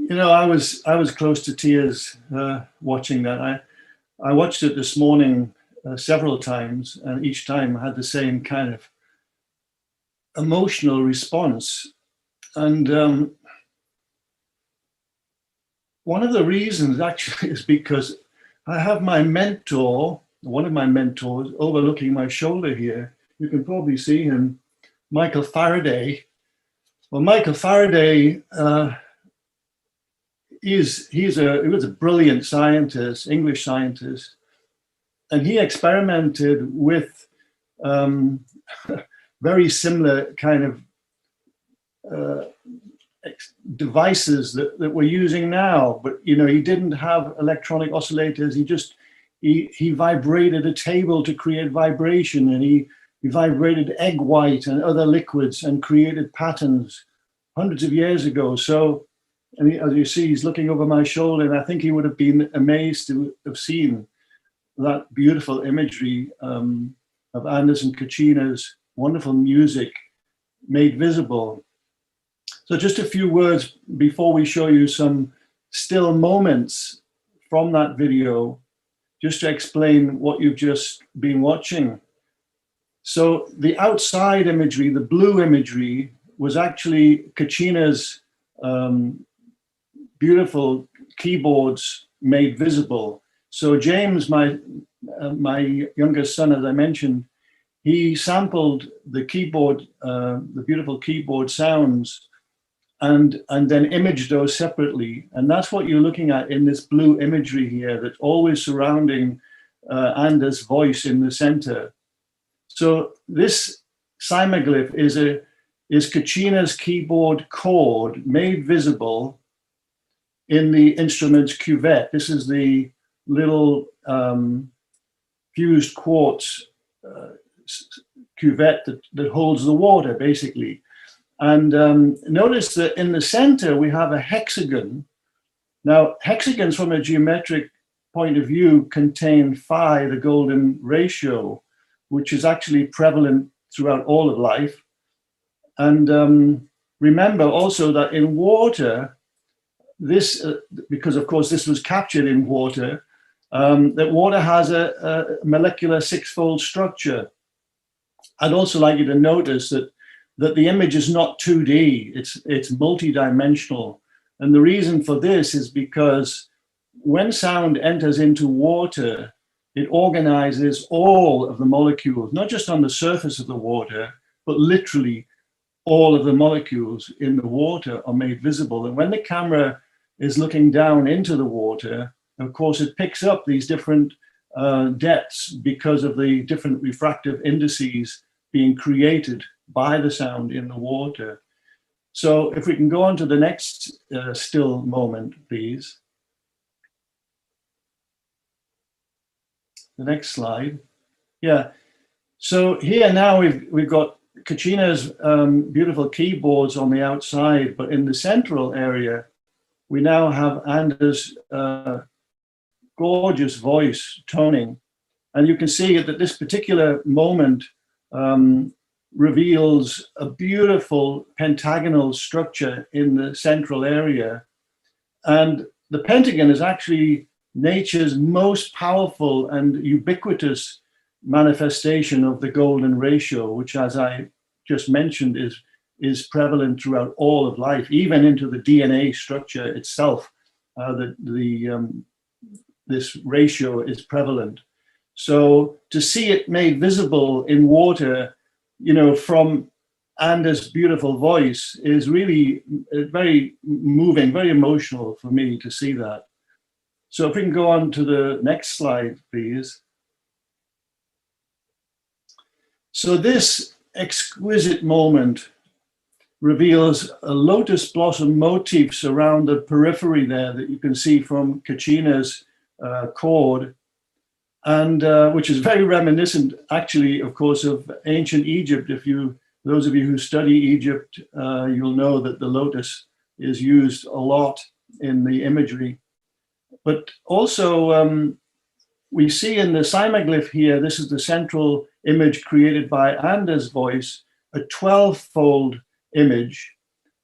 You know, I was close to tears watching that. I watched it this morning several times, and each time I had the same kind of emotional response. And one of the reasons actually is because I have my mentor, one of my mentors, overlooking my shoulder here. You can probably see him, Michael Faraday. Well, Michael Faraday, he was a brilliant scientist, English scientist, and he experimented with very similar kind of devices that we're using now. But you know, he didn't have electronic oscillators. He vibrated a table to create vibration, and he vibrated egg white and other liquids and created patterns hundreds of years ago. So, and as you see, he's looking over my shoulder, and I think he would have been amazed to have seen that beautiful imagery of Anders and Kachina's wonderful music made visible. So just a few words before we show you some still moments from that video, just to explain what you've just been watching. So the outside imagery, the blue imagery, was actually Kachina's beautiful keyboards made visible. So James, my youngest son, as I mentioned, he sampled the keyboard, the beautiful keyboard sounds, and then imaged those separately. And that's what you're looking at in this blue imagery here, that's always surrounding Anders' voice in the center. So this cymoglyph is Kachina's keyboard chord made visible in the instrument's cuvette. This is the little fused quartz cuvette that holds the water, basically. And notice that in the center, we have a hexagon. Now, hexagons from a geometric point of view contain phi, the golden ratio, which is actually prevalent throughout all of life. And remember also that in water, this, because of course this was captured in water, that water has a molecular six-fold structure. I'd also like you to notice that the image is not 2D, it's multi-dimensional. And the reason for this is because when sound enters into water, it organizes all of the molecules, not just on the surface of the water, but literally all of the molecules in the water are made visible. And when the camera is looking down into the water, of course, it picks up these different depths because of the different refractive indices being created by the sound in the water. So if we can go on to the next still moment, please. The next slide. Yeah. So here now we've got Kachina's beautiful keyboards on the outside, but in the central area, we now have Anders' gorgeous voice toning. And you can see that this particular moment reveals a beautiful pentagonal structure in the central area. And the pentagon is actually nature's most powerful and ubiquitous manifestation of the golden ratio, which, as I just mentioned, is prevalent throughout all of life, even into the DNA structure itself. This ratio is prevalent. So to see it made visible in water, you know, from Anders' beautiful voice is really very moving, very emotional for me to see that. So if we can go on to the next slide, please. So this exquisite moment reveals a lotus blossom motifs around the periphery there that you can see from Kachina's chord, and which is very reminiscent, actually, of course, of ancient Egypt. Those of you who study Egypt, you'll know that the lotus is used a lot in the imagery. But also, we see in the cymoglyph here, this is the central image created by Anders' voice, a 12-fold image.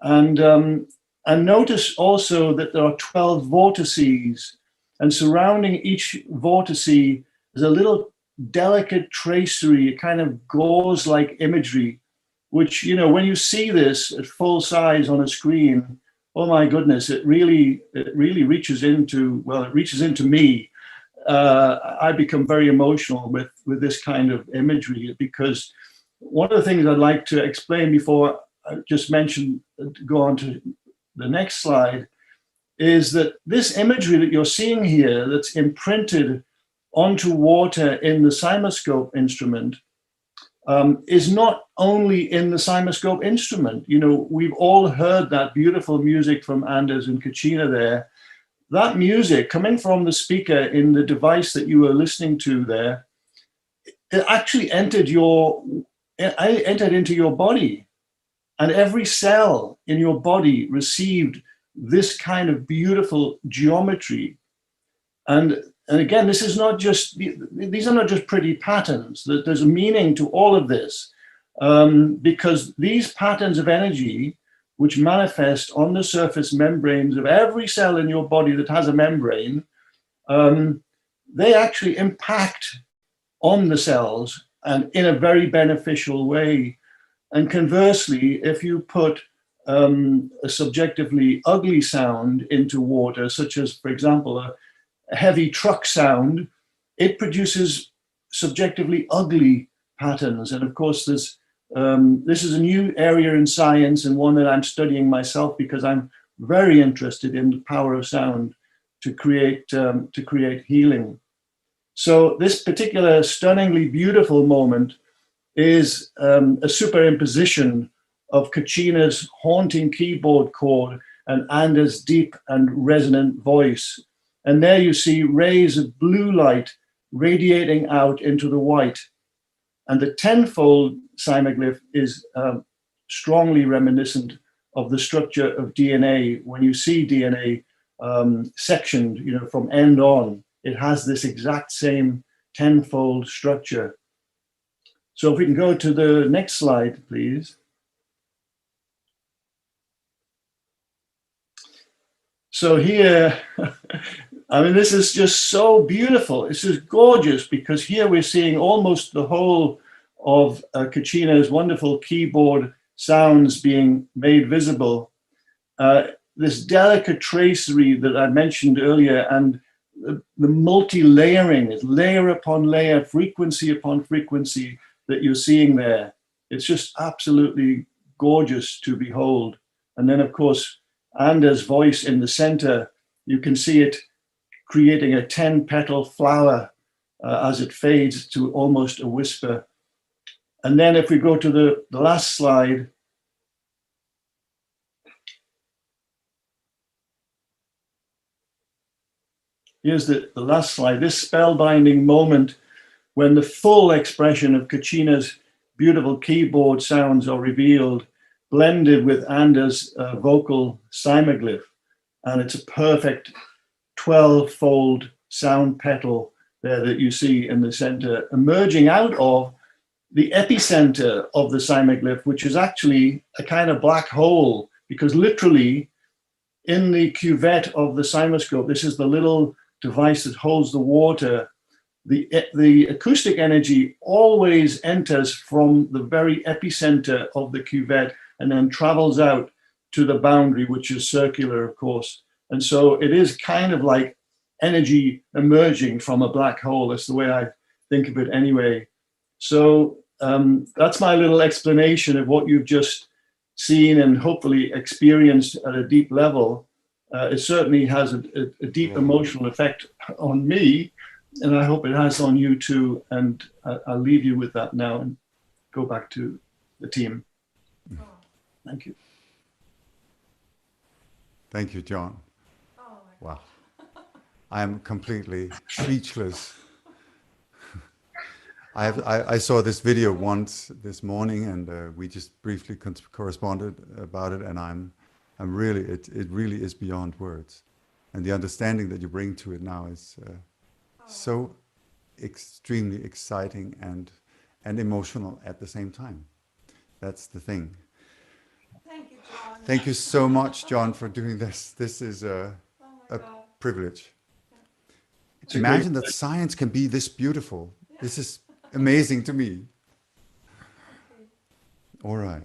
And And notice also that there are 12 vortices, and surrounding each vortice is a little delicate tracery, a kind of gauze-like imagery, which, you know, when you see this at full size on a screen, oh my goodness, it really reaches into, well, it reaches into me. I become very emotional with this kind of imagery, because one of the things I'd like to explain before I just mention, go on to the next slide, is that this imagery that you're seeing here that's imprinted onto water in the cymoscope instrument is not only in the cymoscope instrument. You know, we've all heard that beautiful music from Anders and Kachina there. That music coming from the speaker in the device that you were listening to there, it actually entered into your body, and every cell in your body received this kind of beautiful geometry. And again, this is not just, these are not just pretty patterns. There's a meaning to all of this, because these patterns of energy, which manifest on the surface membranes of every cell in your body that has a membrane, they actually impact on the cells, and in a very beneficial way. And conversely, if you put a subjectively ugly sound into water, such as, for example, a heavy truck sound, it produces subjectively ugly patterns. And of course, this is a new area in science, and one that I'm studying myself, because I'm very interested in the power of sound to create healing. So this particular stunningly beautiful moment is a superimposition of Kachina's haunting keyboard chord and Anders' deep and resonant voice. And there you see rays of blue light radiating out into the white. And the tenfold cymoglyph is strongly reminiscent of the structure of DNA. When you see DNA sectioned, you know, from end on, it has this exact same tenfold structure. So if we can go to the next slide, please. So here, I mean, this is just so beautiful. This is gorgeous, because here we're seeing almost the whole of Kachina's wonderful keyboard sounds being made visible. This delicate tracery that I mentioned earlier, and the multi-layering, is layer upon layer, frequency upon frequency that you're seeing there. It's just absolutely gorgeous to behold. And then, of course, Anders' voice in the center, you can see it creating a 10-petal flower as it fades to almost a whisper. And then if we go to the last slide, here's the last slide, this spellbinding moment when the full expression of Kachina's beautiful keyboard sounds are revealed, blended with Anders' vocal cymoglyph. And it's a perfect 12-fold sound petal there that you see in the center, emerging out of the epicenter of the cymoglyph, which is actually a kind of black hole, because literally in the cuvette of the cymoscope, this is the little device that holds the water, the acoustic energy always enters from the very epicenter of the cuvette and then travels out to the boundary, which is circular, of course. And so it is kind of like energy emerging from a black hole. That's the way I think of it anyway. So that's my little explanation of what you've just seen and hopefully experienced at a deep level. It certainly has a deep emotional effect on me, and I hope it has on you too. And I'll leave you with that now and go back to the team. Thank you. Thank you, John. Wow. I am completely speechless. I saw this video once this morning, and we just briefly corresponded about it, and I'm really, it really is beyond words. And the understanding that you bring to it now is so extremely exciting and emotional at the same time. That's the thing. Thank you, Thank you so much, John, for doing this. This is a privilege. It's a Imagine great that science can be this beautiful. This is amazing to me. All right.